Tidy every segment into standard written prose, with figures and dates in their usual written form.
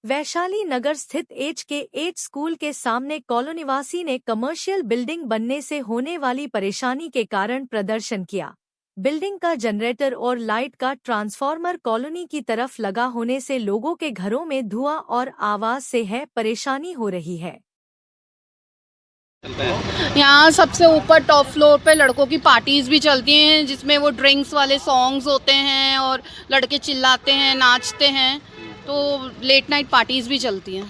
वैशाली नगर स्थित HKH school के सामने कॉलोनीवासी ने कमर्शियल बिल्डिंग बनने से होने वाली परेशानी के कारण प्रदर्शन किया। बिल्डिंग का जनरेटर और लाइट का ट्रांसफार्मर कॉलोनी की तरफ लगा होने से लोगों के घरों में धुआं और आवाज से परेशानी हो रही है। यहाँ सबसे ऊपर टॉप फ्लोर पे लड़कों की पार्टीज भी चलती हैं, जिसमें वो ड्रिंक्स वाले सॉन्ग्स होते हैं और लड़के चिल्लाते हैं, नाचते हैं, तो लेट नाइट पार्टीज भी चलती हैं।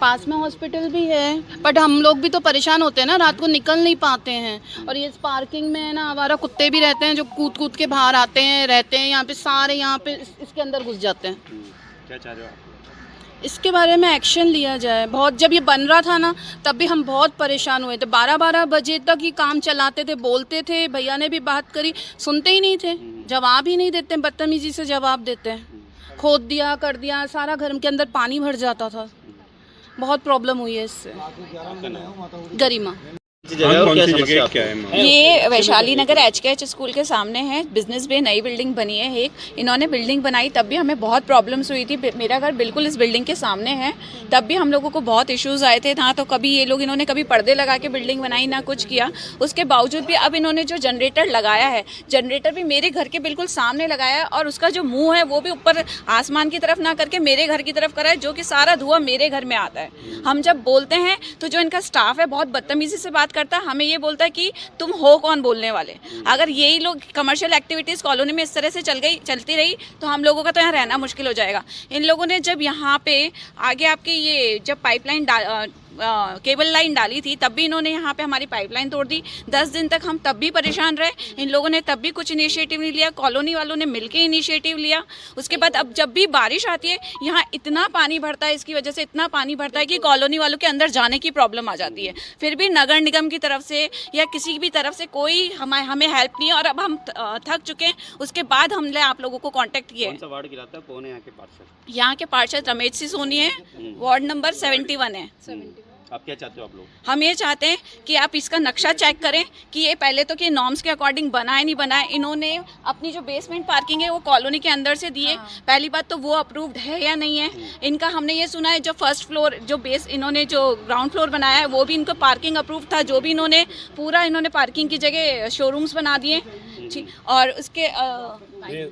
पास में हॉस्पिटल भी है, बट हम लोग भी तो परेशान होते हैं ना, रात को निकल नहीं पाते हैं। और ये पार्किंग में है ना, आवारा कुत्ते भी रहते हैं जो कूद कूद के बाहर आते हैं, रहते हैं यहाँ पे, सारे यहाँ पे इसके अंदर घुस जाते हैं। क्या चाह रहे हो आप? इसके बारे में एक्शन लिया जाए। बहुत जब ये बन रहा था ना, तब भी हम बहुत परेशान हुए थे। 12-12 बजे तक ये काम चलाते थे, बोलते थे, भैया ने भी बात करी, सुनते ही नहीं थे, जवाब ही नहीं देते, बदतमीजी से जवाब देते हैं। खोद दिया, कर दिया, सारा घर के अंदर पानी भर जाता था। बहुत प्रॉब्लम हुई है इससे। गरिमा। ये वैशाली नगर HKH स्कूल के सामने है। बिजनेस बे नई बिल्डिंग बनी है एक। इन्होंने बिल्डिंग बनाई तब भी हमें बहुत प्रॉब्लम्स हुई थी। मेरा घर बिल्कुल इस बिल्डिंग के सामने है, तब भी हम लोगों को बहुत इश्यूज आए थे। ना तो कभी ये लोग, इन्होंने कभी पर्दे लगा के बिल्डिंग बनाई, ना कुछ किया। उसके बावजूद भी अब इन्होंने जो जनरेटर लगाया है, जनरेटर भी मेरे घर के बिल्कुल सामने लगाया है, और उसका जो मुँह है वो भी ऊपर आसमान की तरफ ना करके मेरे घर की तरफ करा है, जो कि सारा धुआं मेरे घर में आता है। हम जब बोलते हैं तो जो इनका स्टाफ है बहुत बदतमीजी से बात करता है, हमें ये बोलता है कि तुम हो कौन बोलने वाले। अगर यही लोग कमर्शियल एक्टिविटीज़ कॉलोनी में इस तरह से चलती रही तो हम लोगों का तो यहाँ रहना मुश्किल हो जाएगा। इन लोगों ने जब यहाँ पे आगे आपके ये जब पाइपलाइन केबल लाइन डाली थी, तब भी इन्होंने यहाँ पे हमारी पाइपलाइन तोड़ दी। 10 दिन तक हम तब भी परेशान रहे। इन लोगों ने तब भी कुछ इनिशिएटिव नहीं लिया, कॉलोनी वालों ने मिलकर इनिशिएटिव लिया। उसके बाद अब जब भी बारिश आती है, यहाँ इतना पानी भरता है, इसकी वजह से इतना पानी भरता है कि कॉलोनी वालों के अंदर जाने की प्रॉब्लम आ जाती है। फिर भी नगर निगम की तरफ से या किसी भी तरफ से कोई हमें हेल्प नहीं है, और अब हम थक चुके हैं। उसके बाद हमने आप लोगों को कॉन्टेक्ट किया है। कौन सा वार्ड गिराता है? कौन है यहाँ के पार्षद? यहाँ के पार्षद रमेश सिंह सोनी है, वार्ड नंबर 71 है। आप क्या चाहते हो आप लोग? हम ये चाहते हैं कि आप इसका नक्शा चेक करें कि ये पहले तो कि नॉर्म्स के अकॉर्डिंग बना है नहीं बना है। इन्होंने अपनी जो बेसमेंट पार्किंग है वो कॉलोनी के अंदर से दी है। पहली बात तो वो अप्रूव्ड है या नहीं है। इनका हमने ये सुना है जो फर्स्ट फ्लोर जो बेस इन्होंने जो ग्राउंड फ्लोर बनाया है वो भी इनको पार्किंग अप्रूव था, जो भी इन्होंने पूरा इन्होंने पार्किंग की जगह शोरूम्स बना दिए। और उसके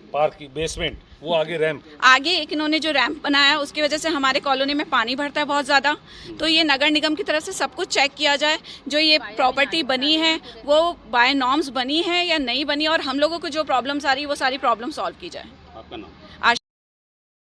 पार्किंग बेसमेंट वो आगे एक इन्होंने जो रैंप बनाया है, उसकी वजह से हमारे कॉलोनी में पानी भरता है बहुत ज़्यादा। तो ये नगर निगम की तरफ से सब कुछ चेक किया जाए, जो ये प्रॉपर्टी बनी है वो बाय नॉर्म्स बनी है या नहीं बनी, और हम लोगों को जो प्रॉब्लम्स आ रही है वो सारी प्रॉब्लम सॉल्व की जाए। आपका नाम?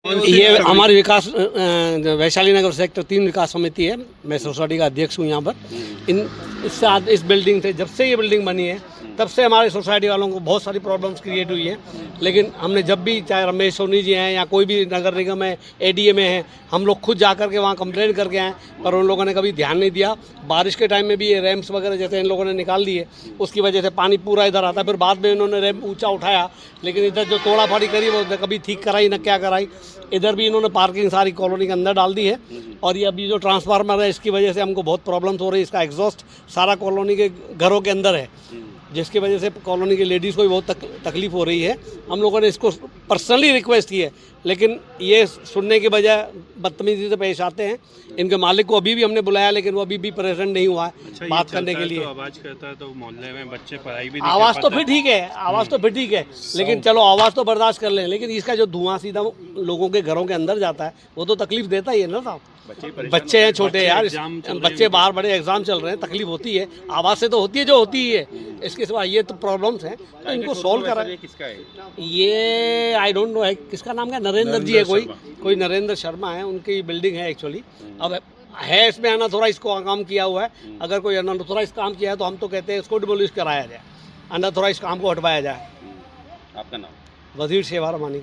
ये हमारे विकास वैशाली नगर सेक्टर 3 विकास समिति है। मैं सोसाइटी का अध्यक्ष हूँ यहाँ पर। इस बिल्डिंग से जब से ये बिल्डिंग बनी है तब से हमारे सोसाइटी वालों को बहुत सारी प्रॉब्लम्स क्रिएट हुई है। लेकिन हमने जब भी, चाहे रमेश सोनी जी हैं या कोई भी नगर निगम है, ADA में है, हम लोग खुद जा कर के वहाँ कंप्लेंट करके आए, पर उन लोगों ने कभी ध्यान नहीं दिया। बारिश के टाइम में भी ये रैम्प्स वगैरह जैसे इन लोगों ने निकाल दिए, उसकी वजह से पानी पूरा इधर आता है। फिर बाद में इन्होंने रैम्प ऊँचा उठाया, लेकिन इधर जो तोड़ा फाड़ी करी वो कभी ठीक कराई न क्या कराई। इधर भी इन्होंने पार्किंग सारी कॉलोनी के अंदर डाल दी है। और ये अभी जो ट्रांसफार्मर है, इसकी वजह से हमको बहुत प्रॉब्लम्स हो रही है। इसका एग्जॉस्ट सारा कॉलोनी के घरों के अंदर है, जिसकी वजह से कॉलोनी की लेडीज़ को भी बहुत तकलीफ हो रही है। हम लोगों ने इसको पर्सनली रिक्वेस्ट की है, लेकिन ये सुनने के बजाय बदतमीजी से पेश आते हैं। इनके मालिक को अभी भी हमने बुलाया, लेकिन वो अभी भी प्रेजेंट नहीं हुआ है बात करने के लिए। तो आवाज़ करता है तो मोहल्ले में बच्चे पढ़ाई भी आवाज़ तो फिर ठीक है, आवाज़ तो फिर ठीक है, लेकिन चलो आवाज़ तो बर्दाश्त कर लें, लेकिन इसका जो धुआं सीधा लोगों के घरों के अंदर जाता है वो तो तकलीफ देता ही है ना साहब। बच्चे हैं छोटे यार, बच्चे बाहर बड़े एग्जाम चल रहे हैं, तकलीफ होती है। आवाज़ से तो होती है जो होती ही है, इसके सिवा ये तो प्रॉब्लम्स हैं, तो इनको सॉल्व करा। ये आई डोंट नो है किसका नाम है, नरेंद्र जी है, कोई नरेंद्र शर्मा है, उनकी बिल्डिंग है एक्चुअली। अब है इसमें अनऑथोराइज को काम किया हुआ है। अगर कोई अनऑथोराइज काम किया है तो हम तो कहते हैं इसको डिमोलिश कराया जाए, अनऑथोराइज काम को हटवाया जाए। आपका नाम? वजीर शेवा रमानी।